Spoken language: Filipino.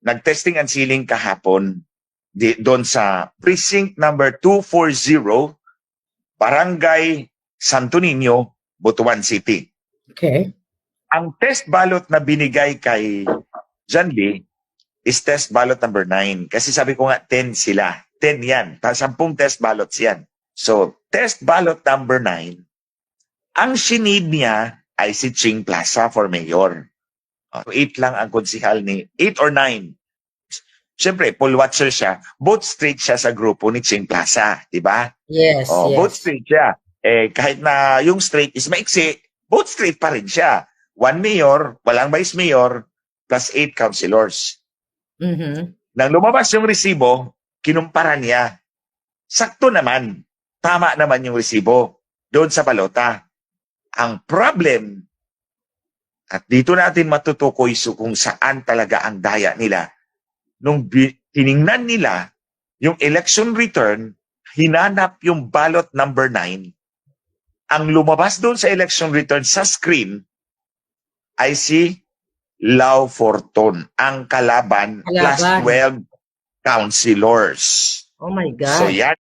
nag-testing and sealing kahapon doon sa precinct number 240, Barangay Santo Niño, Butuan City. Okay. Ang test ballot na binigay kay John Lee is test ballot number 9. Kasi sabi ko nga, 10 sila. 10 yan. 10 test ballots yan. So, test ballot number 9, ang sinid niya ay si Ching Plaza for mayor. 8 lang ang konsihal ni, 8 or 9. Siyempre, poll watcher siya. Both straight siya sa grupo ni Ching Plaza. Diba? Yes, yes. Both straight siya. Kahit na yung straight is maiksi, both straight pa rin siya. 1 mayor, walang vice mayor, plus 8 councilors. Nang lumabas yung resibo, kinumpara niya. Sakto naman. Tama naman yung resibo doon sa balota. Ang problem, at dito natin matutukoy kung saan talaga ang daya nila. Nung tiningnan nila yung election return, hinanap yung ballot number 9. Ang lumabas doon sa election return sa screen ay si Lau Forton, ang kalaban plus 12 councilors. Oh my God. So yan